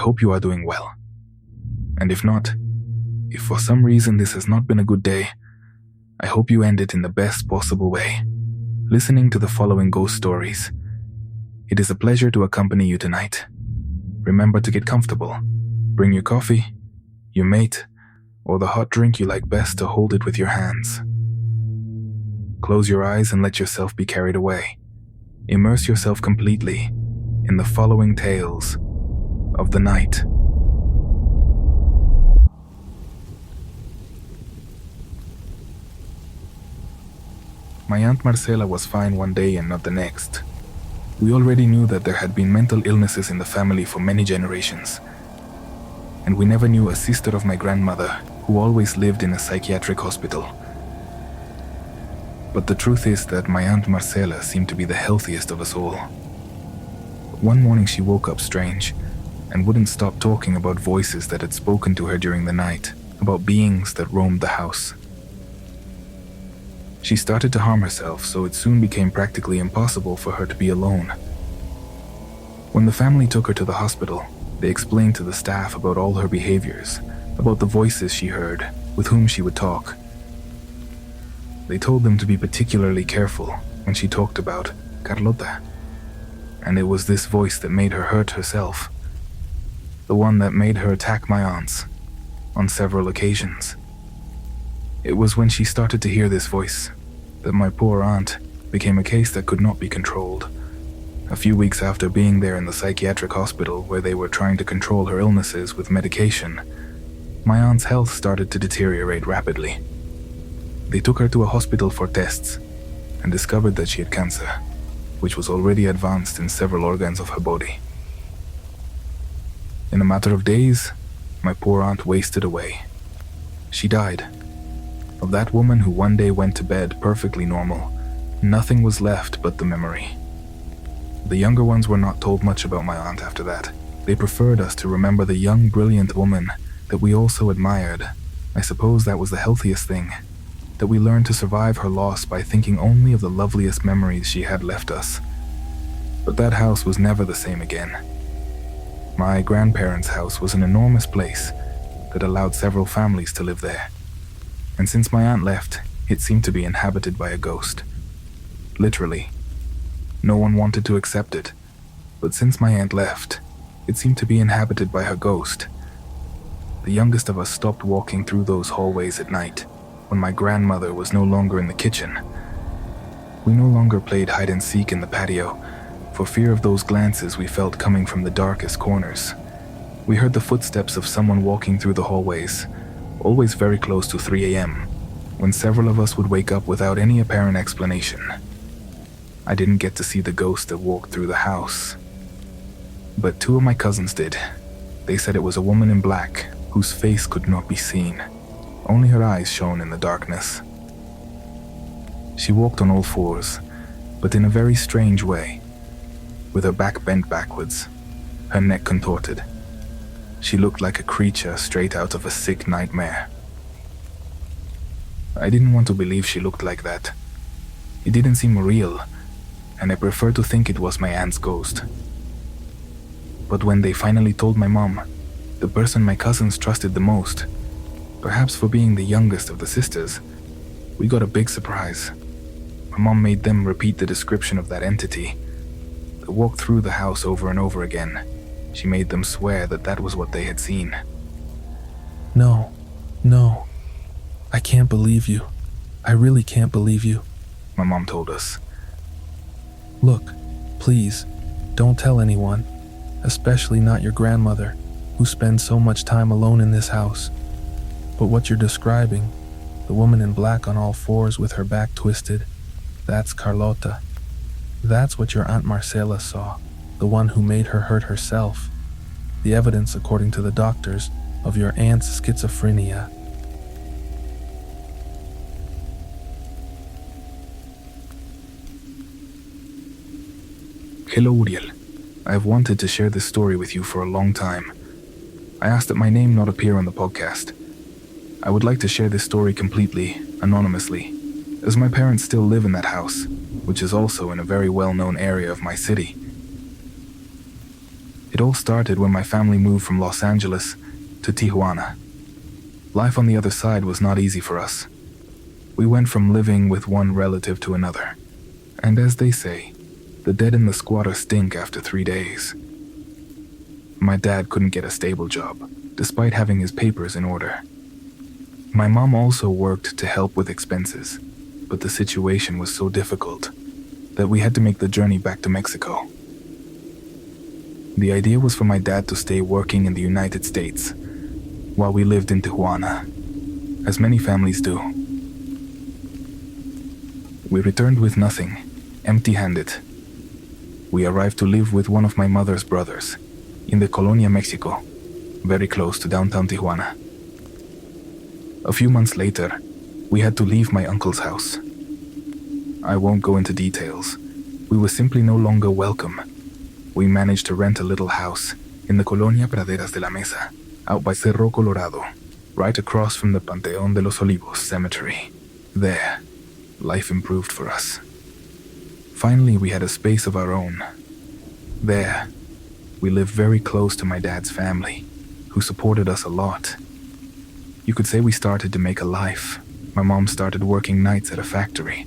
hope you are doing well. And if not, if for some reason this has not been a good day, I hope you end it in the best possible way, listening to the following ghost stories. It is a pleasure to accompany you tonight. Remember to get comfortable. Bring your coffee, your mate, or the hot drink you like best to hold it with your hands. Close your eyes and let yourself be carried away. Immerse yourself completely in the following tales of the night. My Aunt Marcela was fine one day and not the next. We already knew that there had been mental illnesses in the family for many generations. And we never knew a sister of my grandmother who always lived in a psychiatric hospital. But the truth is that my Aunt Marcela seemed to be the healthiest of us all. One morning she woke up strange and wouldn't stop talking about voices that had spoken to her during the night, about beings that roamed the house. She started to harm herself, so it soon became practically impossible for her to be alone. When the family took her to the hospital, they explained to the staff about all her behaviors, about the voices she heard, with whom she would talk. They told them to be particularly careful when she talked about Carlota. And it was this voice that made her hurt herself. The one that made her attack my aunts on several occasions. It was when she started to hear this voice that my poor aunt became a case that could not be controlled. A few weeks after being there in the psychiatric hospital where they were trying to control her illnesses with medication, my aunt's health started to deteriorate rapidly. They took her to a hospital for tests and discovered that she had cancer, which was already advanced in several organs of her body. In a matter of days, my poor aunt wasted away. She died. Of that woman who one day went to bed perfectly normal, nothing was left but the memory. The younger ones were not told much about my aunt after that. They preferred us to remember the young, brilliant woman that we also admired. I suppose that was the healthiest thing, that we learned to survive her loss by thinking only of the loveliest memories she had left us. But that house was never the same again. My grandparents' house was an enormous place that allowed several families to live there. And since my aunt left, it seemed to be inhabited by a ghost. Literally. No one wanted to accept it, but since my aunt left, it seemed to be inhabited by her ghost. The youngest of us stopped walking through those hallways at night when my grandmother was no longer in the kitchen. We no longer played hide and seek in the patio for fear of those glances we felt coming from the darkest corners. We heard the footsteps of someone walking through the hallways, always very close to 3 a.m., when several of us would wake up without any apparent explanation. I didn't get to see the ghost that walked through the house, but 2 of my cousins did. They said it was a woman in black whose face could not be seen. Only her eyes shone in the darkness. She walked on all fours, but in a very strange way, with her back bent backwards, her neck contorted. She looked like a creature straight out of a sick nightmare. I didn't want to believe she looked like that. It didn't seem real, and I preferred to think it was my aunt's ghost. But when they finally told my mom, the person my cousins trusted the most, perhaps for being the youngest of the sisters, we got a big surprise. My mom made them repeat the description of that entity that walked through the house over and over again. She made them swear that that was what they had seen. No, I can't believe you. I really can't believe you, my mom told us. Look, please, don't tell anyone, especially not your grandmother, who spends so much time alone in this house. But what you're describing, the woman in black on all fours with her back twisted, that's Carlota. That's what your Aunt Marcela saw. The one who made her hurt herself. The evidence, according to the doctors, of your aunt's schizophrenia. Hello, Uriel. I have wanted to share this story with you for a long time. I asked that my name not appear on the podcast. I would like to share this story completely, anonymously, as my parents still live in that house, which is also in a very well-known area of my city. It all started when my family moved from Los Angeles to Tijuana. Life on the other side was not easy for us. We went from living with one relative to another. And as they say, the dead in the squatter stink after 3 days. My dad couldn't get a stable job, despite having his papers in order. My mom also worked to help with expenses, but the situation was so difficult that we had to make the journey back to Mexico. The idea was for my dad to stay working in the United States while we lived in Tijuana, as many families do. We returned with nothing, empty-handed. We arrived to live with one of my mother's brothers in the Colonia, Mexico, very close to downtown Tijuana. A few months later, we had to leave my uncle's house. I won't go into details. We were simply no longer welcome. We managed to rent a little house in the Colonia Praderas de la Mesa, out by Cerro, Colorado, right across from the Panteón de los Olivos cemetery. There, life improved for us. Finally, we had a space of our own. There, we lived very close to my dad's family, who supported us a lot. You could say we started to make a life. My mom started working nights at a factory.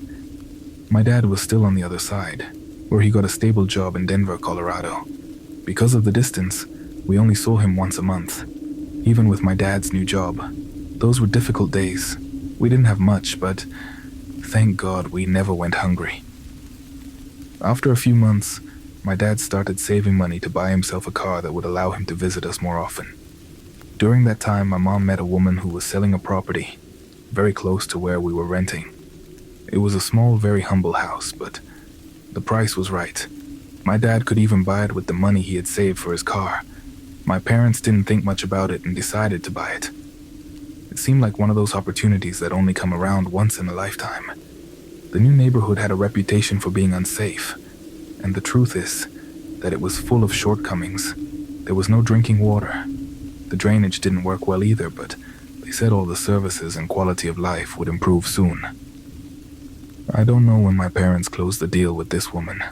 My dad was still on the other side, where he got a stable job in Denver, Colorado. Because of the distance, we only saw him once a month. Even with my dad's new job, those were difficult days. We didn't have much, but thank God we never went hungry. After a few months, my dad started saving money to buy himself a car that would allow him to visit us more often. During that time, my mom met a woman who was selling a property very close to where we were renting. It was a small, very humble house, but the price was right. My dad could even buy it with the money he had saved for his car. My parents didn't think much about it and decided to buy it. It seemed like one of those opportunities that only come around once in a lifetime. The new neighborhood had a reputation for being unsafe, and the truth is that it was full of shortcomings. There was no drinking water. The drainage didn't work well either, but they said all the services and quality of life would improve soon. I don't know when my parents closed the deal with this woman.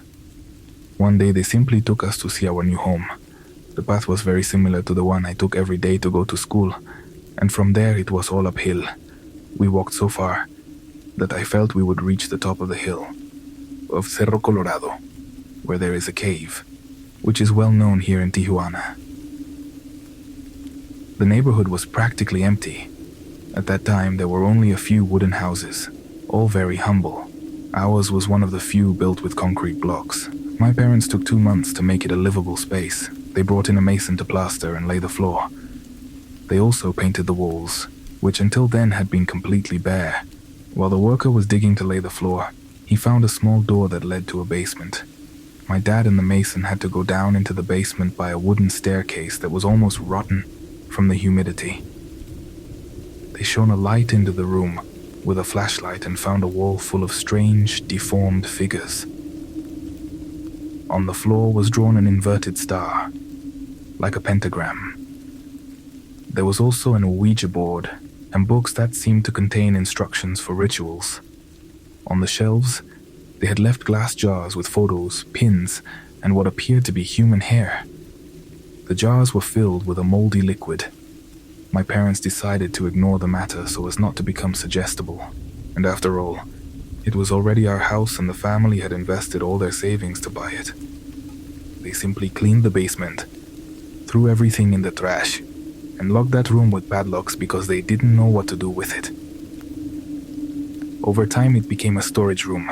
One day they simply took us to see our new home. The path was very similar to the one I took every day to go to school, and from there it was all uphill. We walked so far that I felt we would reach the top of the hill of Cerro, Colorado, where there is a cave, which is well known here in Tijuana. The neighborhood was practically empty. At that time, there were only a few wooden houses, all very humble. Ours was one of the few built with concrete blocks. My parents took 2 months to make it a livable space. They brought in a mason to plaster and lay the floor. They also painted the walls, which until then had been completely bare. While the worker was digging to lay the floor, he found a small door that led to a basement. My dad and the mason had to go down into the basement by a wooden staircase that was almost rotten from the humidity. They shone a light into the room with a flashlight and found a wall full of strange, deformed figures. On the floor was drawn an inverted star, like a pentagram. There was also an Ouija board and books that seemed to contain instructions for rituals. On the shelves, they had left glass jars with photos, pins, and what appeared to be human hair. The jars were filled with a moldy liquid. My parents decided to ignore the matter so as not to become suggestible. And after all, it was already our house and the family had invested all their savings to buy it. They simply cleaned the basement, threw everything in the trash, and locked that room with padlocks because they didn't know what to do with it. Over time, it became a storage room.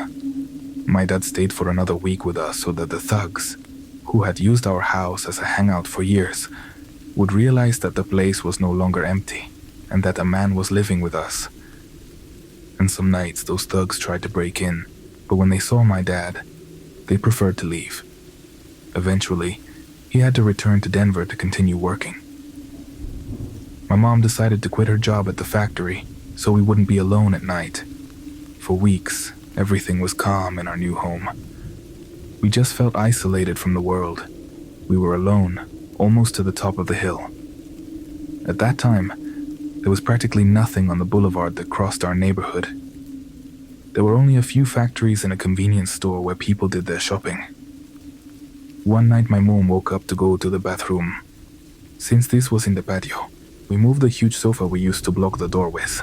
My dad stayed for another week with us so that the thugs, who had used our house as a hangout for years, would realize that the place was no longer empty and that a man was living with us. And some nights those thugs tried to break in, but when they saw my dad, they preferred to leave. Eventually, he had to return to Denver to continue working. My mom decided to quit her job at the factory so we wouldn't be alone at night. For weeks, everything was calm in our new home. We just felt isolated from the world. We were alone, almost to the top of the hill. At that time, there was practically nothing on the boulevard that crossed our neighborhood. There were only a few factories and a convenience store where people did their shopping. One night my mom woke up to go to the bathroom. Since this was in the patio, we moved the huge sofa we used to block the door with.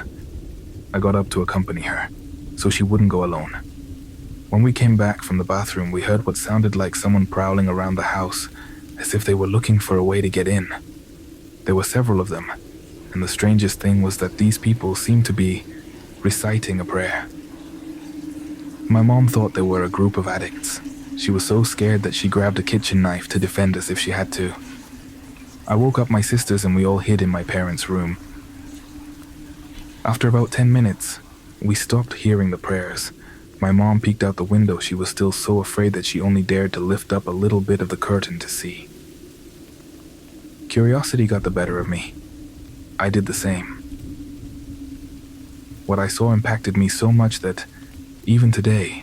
I got up to accompany her, so she wouldn't go alone. When we came back from the bathroom, we heard what sounded like someone prowling around the house, as if they were looking for a way to get in. There were several of them, and the strangest thing was that these people seemed to be reciting a prayer. My mom thought they were a group of addicts. She was so scared that she grabbed a kitchen knife to defend us if she had to. I woke up my sisters and we all hid in my parents' room. After about 10 minutes, we stopped hearing the prayers. My mom peeked out the window. She was still so afraid that she only dared to lift up a little bit of the curtain to see. Curiosity got the better of me. I did the same. What I saw impacted me so much that, even today,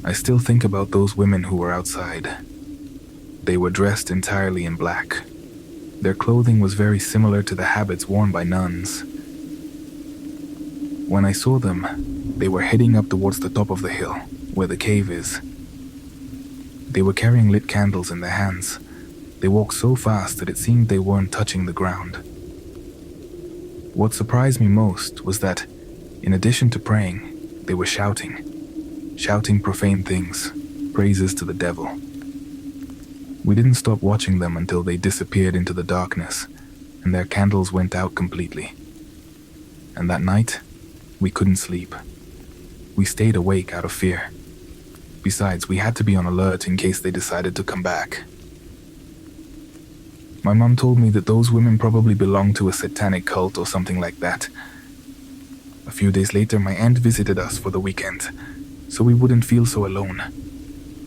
I still think about those women who were outside. They were dressed entirely in black. Their clothing was very similar to the habits worn by nuns. When I saw them, they were heading up towards the top of the hill, where the cave is. They were carrying lit candles in their hands. They walked so fast that it seemed they weren't touching the ground. What surprised me most was that, in addition to praying, they were shouting profane things, praises to the devil. We didn't stop watching them until they disappeared into the darkness, and their candles went out completely. And that night, we couldn't sleep. We stayed awake out of fear. Besides, we had to be on alert in case they decided to come back. My mom told me that those women probably belonged to a satanic cult or something like that. A few days later, my aunt visited us for the weekend, so we wouldn't feel so alone.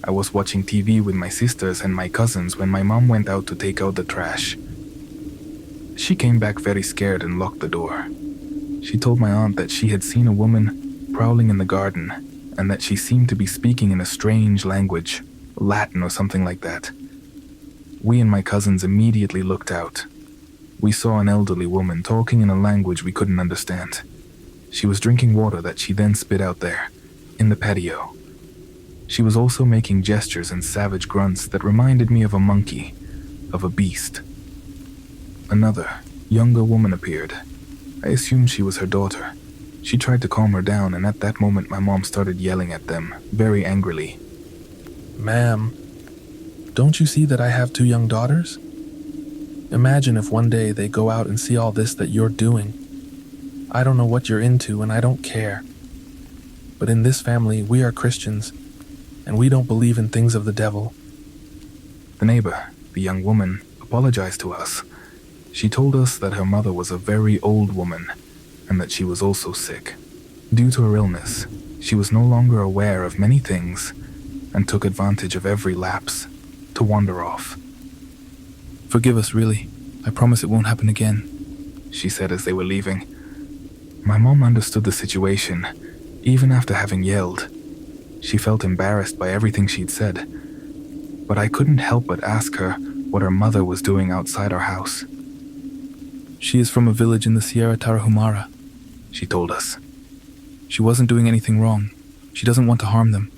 I was watching TV with my sisters and my cousins when my mom went out to take out the trash. She came back very scared and locked the door. She told my aunt that she had seen a woman prowling in the garden and that she seemed to be speaking in a strange language, Latin or something like that. We and my cousins immediately looked out. We saw an elderly woman talking in a language we couldn't understand. She was drinking water that she then spit out there, in the patio. She was also making gestures and savage grunts that reminded me of a monkey, of a beast. Another, younger woman appeared. I assumed she was her daughter. She tried to calm her down, and at that moment my mom started yelling at them, very angrily. Ma'am, don't you see that I have 2 young daughters? Imagine if one day they go out and see all this that you're doing. I don't know what you're into and I don't care. But in this family, we are Christians, and we don't believe in things of the devil. The neighbor, the young woman, apologized to us. She told us that her mother was a very old woman, and that she was also sick. Due to her illness, she was no longer aware of many things, and took advantage of every lapse to wander off. Forgive us, really. I promise it won't happen again, she said as they were leaving. My mom understood the situation, even after having yelled. She felt embarrassed by everything she'd said, but I couldn't help but ask her what her mother was doing outside our house. She is from a village in the Sierra Tarahumara, she told us. She wasn't doing anything wrong. She doesn't want to harm them.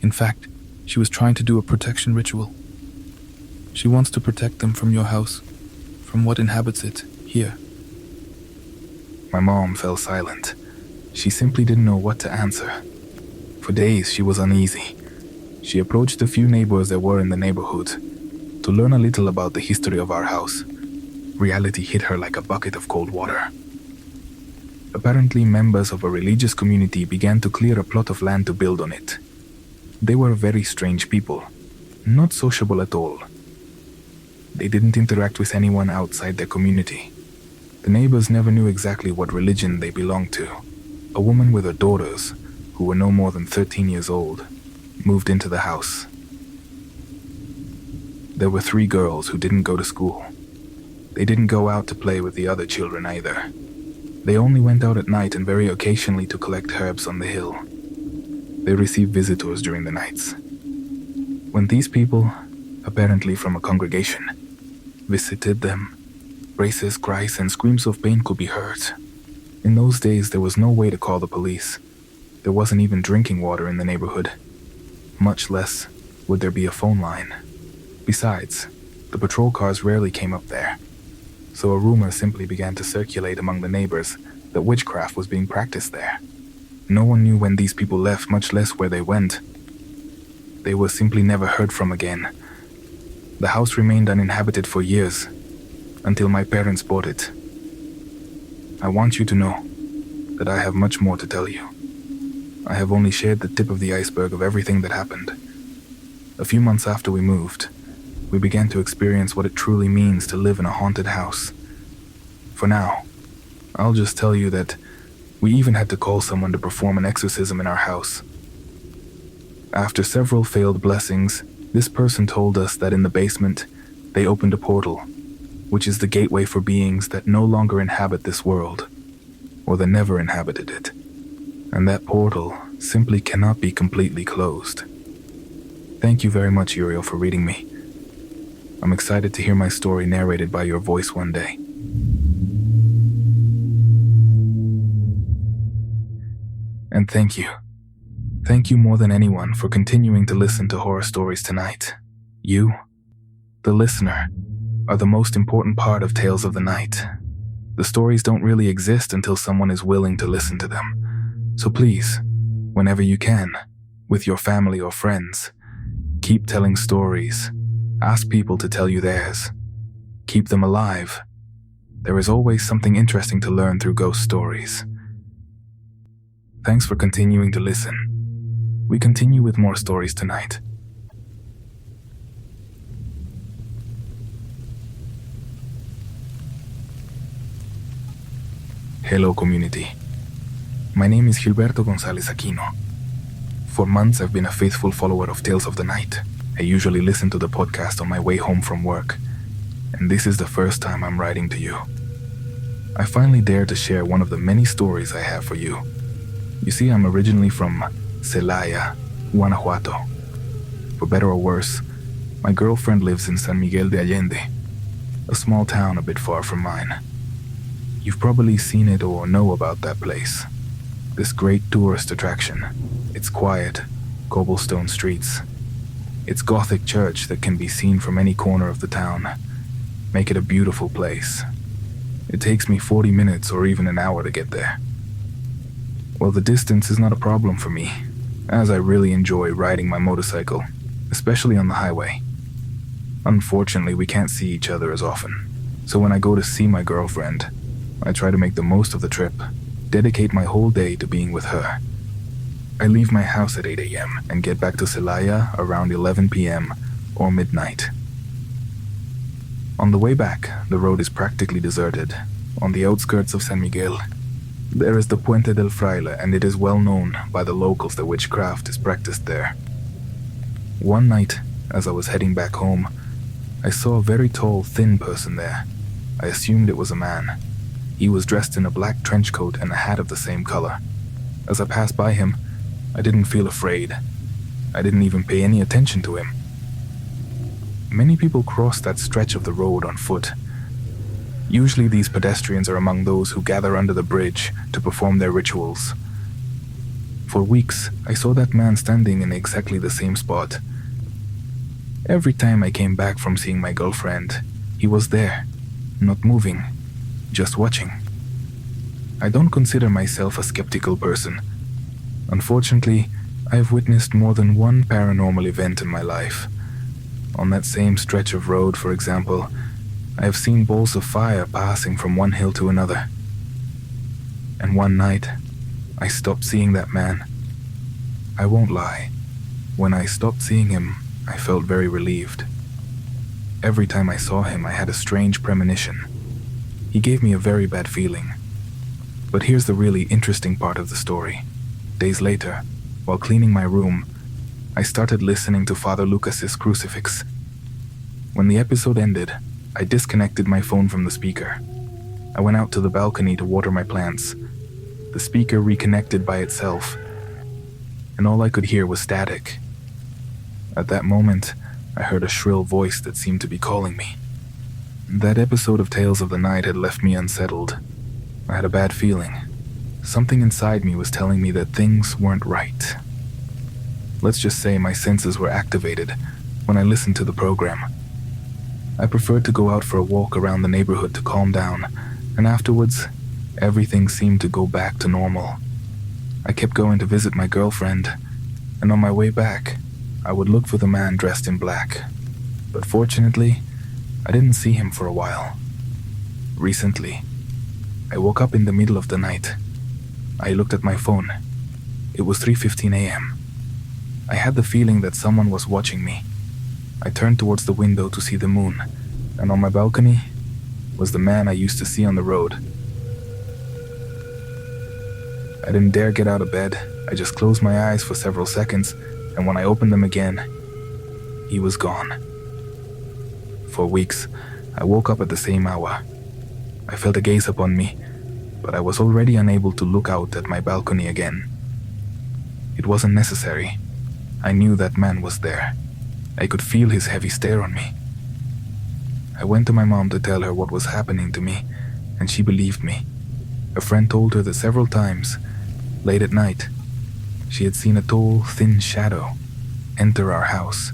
In fact, she was trying to do a protection ritual. She wants to protect them from your house, from what inhabits it, here. My mom fell silent. She simply didn't know what to answer. For days, she was uneasy. She approached the few neighbors there were in the neighborhood to learn a little about the history of our house. Reality hit her like a bucket of cold water. Apparently, members of a religious community began to clear a plot of land to build on it. They were very strange people, not sociable at all. They didn't interact with anyone outside their community. The neighbors never knew exactly what religion they belonged to. A woman with her daughters, who were no more than 13 years old, moved into the house. There were 3 girls who didn't go to school. They didn't go out to play with the other children either. They only went out at night and very occasionally to collect herbs on the hill. They received visitors during the nights. When these people, apparently from a congregation, visited them, voices, cries, and screams of pain could be heard. In those days, there was no way to call the police. There wasn't even drinking water in the neighborhood. Much less would there be a phone line. Besides, the patrol cars rarely came up there, so a rumor simply began to circulate among the neighbors that witchcraft was being practiced there. No one knew when these people left, much less where they went. They were simply never heard from again. The house remained uninhabited for years, until my parents bought it. I want you to know that I have much more to tell you. I have only shared the tip of the iceberg of everything that happened. A few months after we moved, we began to experience what it truly means to live in a haunted house. For now, I'll just tell you that we even had to call someone to perform an exorcism in our house. After several failed blessings, this person told us that in the basement, they opened a portal, which is the gateway for beings that no longer inhabit this world, or that never inhabited it. And that portal simply cannot be completely closed. Thank you very much, Uriel, for reading me. I'm excited to hear my story narrated by your voice one day. And thank you. Thank you more than anyone for continuing to listen to horror stories tonight. You, the listener, are the most important part of Tales of the Night. The stories don't really exist until someone is willing to listen to them. So please, whenever you can, with your family or friends, keep telling stories. Ask people to tell you theirs. Keep them alive. There is always something interesting to learn through ghost stories. Thanks for continuing to listen. We continue with more stories tonight. Hello, community. My name is Gilberto González Aquino. For months, I've been a faithful follower of Tales of the Night. I usually listen to the podcast on my way home from work, and this is the first time I'm writing to you. I finally dare to share one of the many stories I have for you. You see, I'm originally from Celaya, Guanajuato. For better or worse, my girlfriend lives in San Miguel de Allende, a small town a bit far from mine. You've probably seen it or know about that place. This great tourist attraction. Its quiet, cobblestone streets. Its Gothic church that can be seen from any corner of the town make it a beautiful place. It takes me 40 minutes or even an hour to get there. Well, the distance is not a problem for me, as I really enjoy riding my motorcycle, especially on the highway. Unfortunately, we can't see each other as often, so when I go to see my girlfriend, I try to make the most of the trip, dedicate my whole day to being with her. I leave my house at 8 a.m. and get back to Celaya around 11 p.m. or midnight. On the way back, the road is practically deserted. On the outskirts of San Miguel, there is the Puente del Fraile, and it is well known by the locals that witchcraft is practiced there. One night, as I was heading back home, I saw a very tall, thin person there. I assumed it was a man. He was dressed in a black trench coat and a hat of the same color. As I passed by him, I didn't feel afraid. I didn't even pay any attention to him. Many people cross that stretch of the road on foot. Usually these pedestrians are among those who gather under the bridge to perform their rituals. For weeks, I saw that man standing in exactly the same spot. Every time I came back from seeing my girlfriend, he was there, not moving, just watching. I don't consider myself a skeptical person. Unfortunately, I've witnessed more than one paranormal event in my life. On that same stretch of road, for example, I have seen balls of fire passing from one hill to another. And one night, I stopped seeing that man. I won't lie. When I stopped seeing him, I felt very relieved. Every time I saw him, I had a strange premonition. He gave me a very bad feeling. But here's the really interesting part of the story. Days later, while cleaning my room, I started listening to Father Lucas's crucifix. When the episode ended, I disconnected my phone from the speaker. I went out to the balcony to water my plants. The speaker reconnected by itself, and all I could hear was static. At that moment, I heard a shrill voice that seemed to be calling me. That episode of Tales of the Night had left me unsettled. I had a bad feeling. Something inside me was telling me that things weren't right. Let's just say my senses were activated when I listened to the program. I preferred to go out for a walk around the neighborhood to calm down, and afterwards, everything seemed to go back to normal. I kept going to visit my girlfriend, and on my way back, I would look for the man dressed in black. But fortunately, I didn't see him for a while. Recently, I woke up in the middle of the night. I looked at my phone. It was 3:15 a.m. I had the feeling that someone was watching me. I turned towards the window to see the moon, and on my balcony was the man I used to see on the road. I didn't dare get out of bed. I just closed my eyes for several seconds, and when I opened them again, he was gone. For weeks, I woke up at the same hour. I felt a gaze upon me, but I was already unable to look out at my balcony again. It wasn't necessary. I knew that man was there. I could feel his heavy stare on me. I went to my mom to tell her what was happening to me, and she believed me. A friend told her that several times, late at night, she had seen a tall, thin shadow enter our house.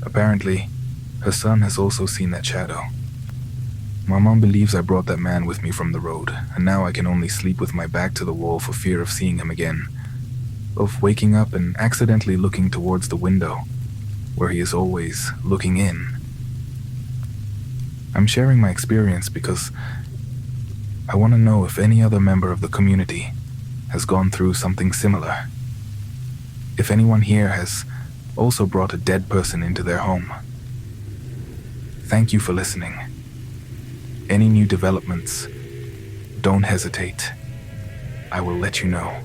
Apparently, her son has also seen that shadow. My mom believes I brought that man with me from the road, and now I can only sleep with my back to the wall for fear of seeing him again, of waking up and accidentally looking towards the window, where he is always looking in. I'm sharing my experience because I want to know if any other member of the community has gone through something similar. If anyone here has also brought a dead person into their home. Thank you for listening. Any new developments, don't hesitate. I will let you know.